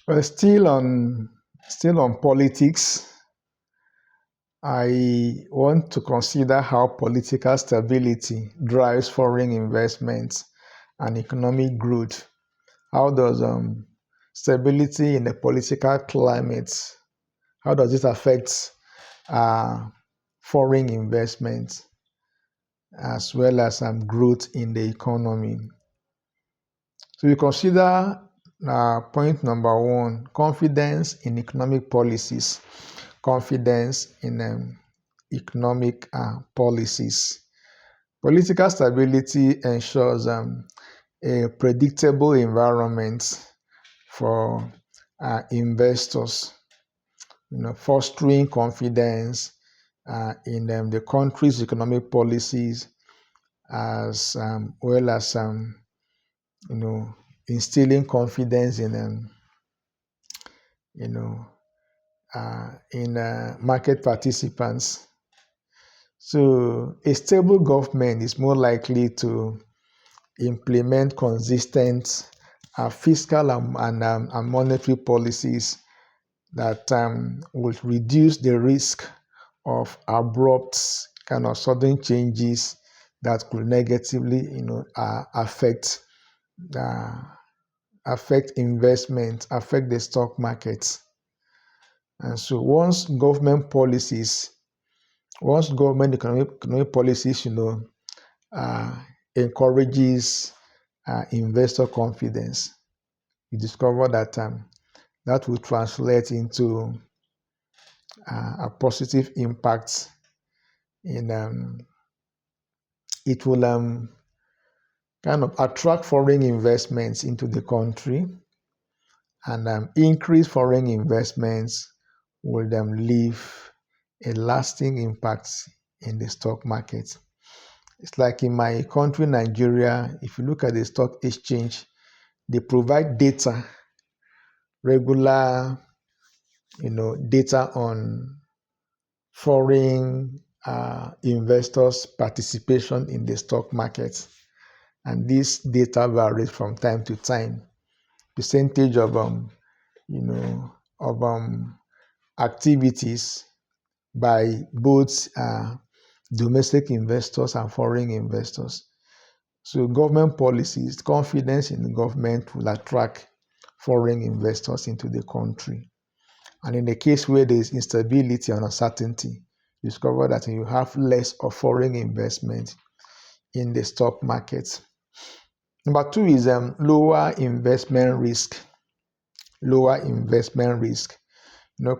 Well, still on politics, I want to consider how political stability drives foreign investments and economic growth. How does stability in the political climate, how does it affect uh, foreign investments as well as growth in the economy? So we consider point number one, confidence in economic policies. Confidence in economic policies. Political stability ensures a predictable environment for investors, fostering confidence in the country's economic policies, as well as you know instilling confidence you know in market participants. So a stable government is more likely to implement consistent fiscal and monetary policies that will reduce the risk of abrupt kind of sudden changes that could negatively, uh, affect investment, affect the stock markets. And so once government economic policies, uh, encourages investor confidence, you discover that that will translate into a positive impact in it will kind of attract foreign investments into the country, and increase foreign investments will leave a lasting impact in the stock market. It's like in my country, Nigeria, if you look at the stock exchange, they provide data, regular, data on foreign investors' participation in the stock market. And this data varies from time to time. Percentage of of activities by both domestic investors and foreign investors. So government policies, confidence in the government will attract foreign investors into the country. And in the case where there is instability and uncertainty, you discover that you have less of foreign investment in the stock market. Number two is lower investment risk. Lower investment risk.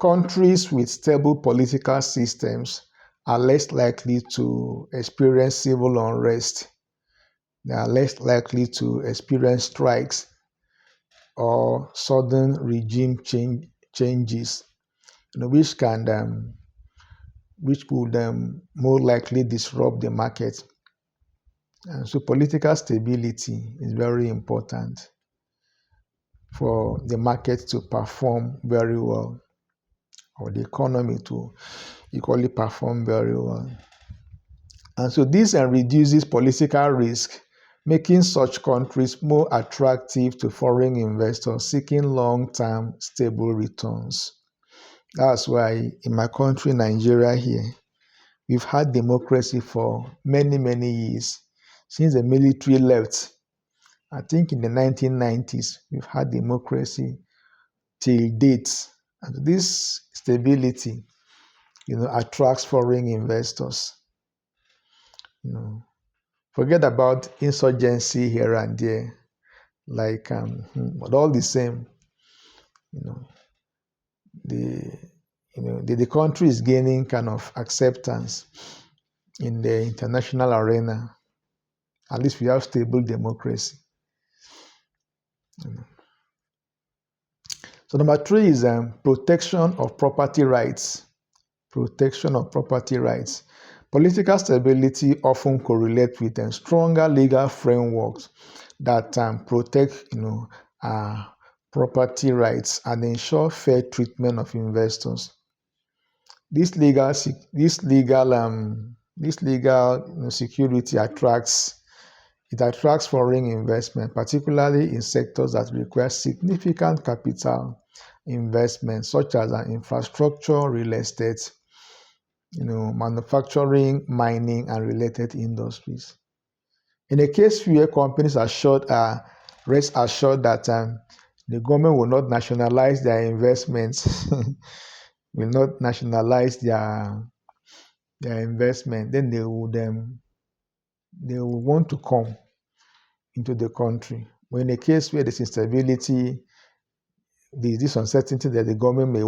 Countries with stable political systems are less likely to experience civil unrest. They are less likely to experience strikes or sudden regime changes, which would more likely disrupt the market. And so political stability is very important for the market to perform very well, or the economy to equally perform very well. And so this reduces political risk, making such countries more attractive to foreign investors seeking long-term stable returns. That's why in my country, Nigeria here, we've had democracy for many, many years. Since the military left, I think in the 1990s, we've had democracy till date. And this stability, attracts foreign investors. Forget about insurgency here and there, but all the same, the the country is gaining kind of acceptance in the international arena. At least we have stable democracy. So number three is protection of property rights. Protection of property rights. Political stability often correlates with stronger legal frameworks that protect, property rights and ensure fair treatment of investors. This legal security attracts foreign investment, particularly in sectors that require significant capital investments such as infrastructure, real estate, manufacturing, mining, and related industries. In a case where companies are rest assured that the government will not nationalize their investments, will not nationalize their investment, then they will want to come into the country. But in a case where there's instability, there's this uncertainty that the government may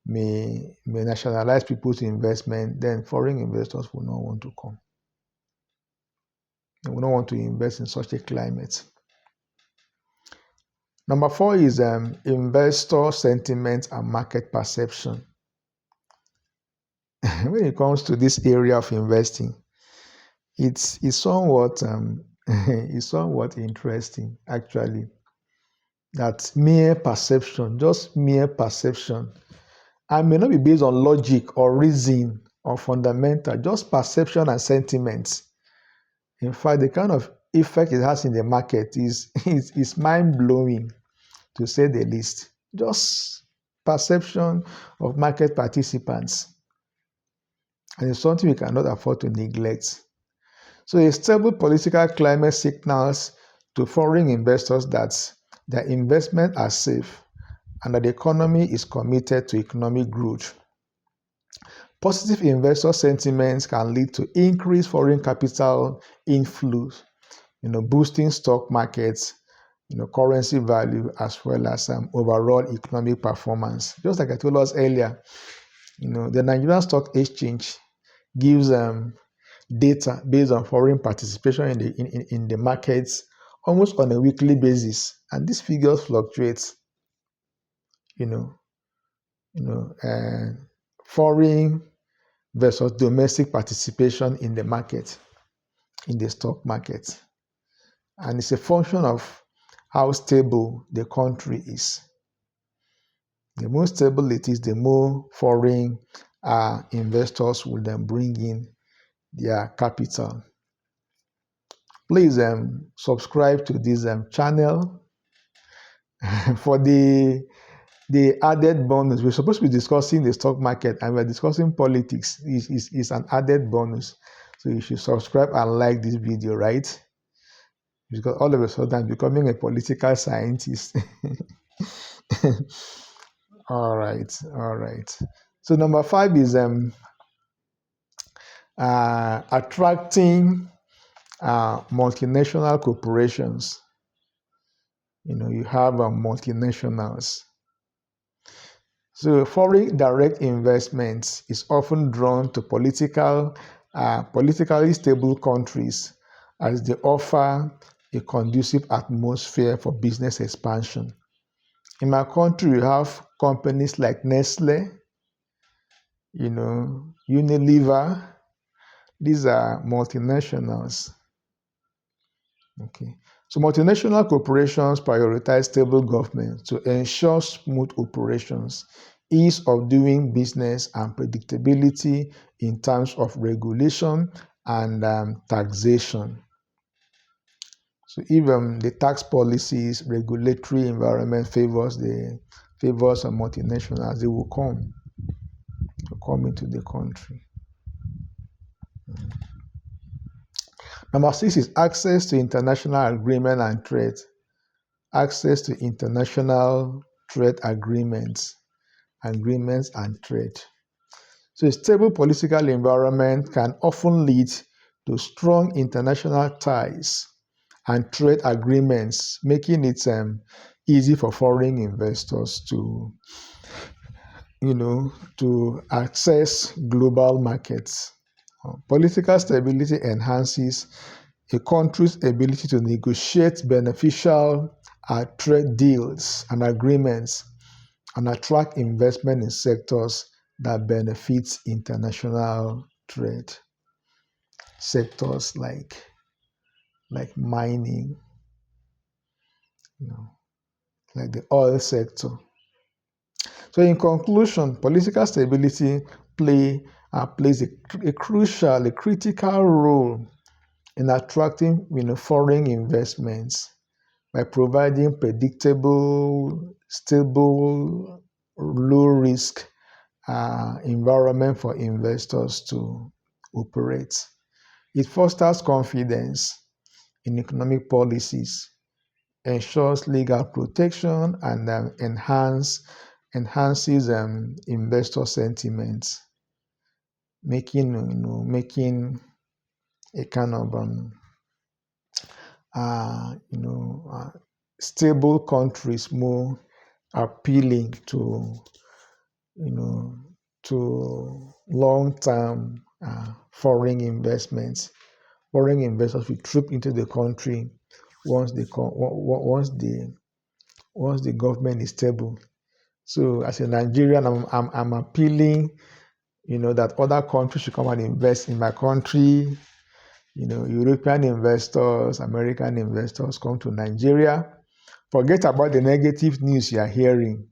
may nationalize people's investment, then foreign investors will not want to come. They will not want to invest in such a climate. Number 4 is investor sentiment and market perception. When it comes to this area of investing, it's somewhat it's somewhat interesting actually. That mere perception, just mere perception, and may not be based on logic or reason or fundamental, just perception and sentiments. In fact, the kind of effect it has in the market is mind-blowing, to say the least. Just perception of market participants. And it's something we cannot afford to neglect. So a stable political climate signals to foreign investors that their investments are safe and that the economy is committed to economic growth. Positive investor sentiments can lead to increased foreign capital inflows, boosting stock markets, currency value, as well as overall economic performance. Just like I told us earlier, the Nigerian Stock Exchange gives data based on foreign participation in the markets almost on a weekly basis, and these figures fluctuate. Foreign versus domestic participation in the market, in the stock market, and it's a function of how stable the country is. The more stable it is, the more foreign investors will then bring in their capital. Please subscribe to this channel for the added bonus. We're supposed to be discussing the stock market and we're discussing politics. Is an added bonus. So you should subscribe and like this video, right? Because all of a sudden I'm becoming a political scientist. All right. So number 5 is attracting multinational corporations. You have multinationals. So foreign direct investments is often drawn to politically stable countries as they offer a conducive atmosphere for business expansion. In my country, we have companies like Nestle, Unilever. These are multinationals. Okay. So multinational corporations prioritize stable government to ensure smooth operations, ease of doing business, and predictability in terms of regulation and taxation. So if the tax policies, regulatory environment favors some multinationals, they will come into the country. Number 6 is access to international agreement and trade. Access to international trade agreements and trade. So a stable political environment can often lead to strong international ties and trade agreements, making it easy for foreign investors to access global markets. Political stability enhances a country's ability to negotiate beneficial trade deals and agreements and attract investment in sectors that benefit international trade. Sectors like mining, like the oil sector. So in conclusion, political stability plays a critical role in attracting foreign investments by providing predictable, stable, low risk environment for investors to operate. It fosters confidence in economic policies, ensures legal protection, and enhances investor sentiment, making a kind of you know stable countries more appealing to you know to long-term foreign investments. Foreign investors will troop into the country once the government is stable. So as a Nigerian, I'm appealing, that other countries should come and invest in my country. European investors, American investors come to Nigeria. Forget about the negative news you are hearing.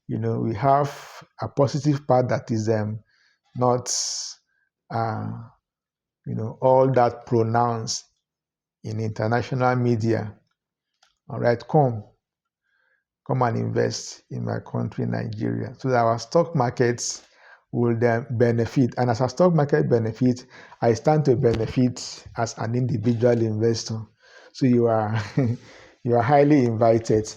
We have a positive part that is not, all that pronounced in international media. All right, come and invest in my country, Nigeria, so that our stock markets will then benefit. And as our stock market benefit, I stand to benefit as an individual investor. So you are you are highly invited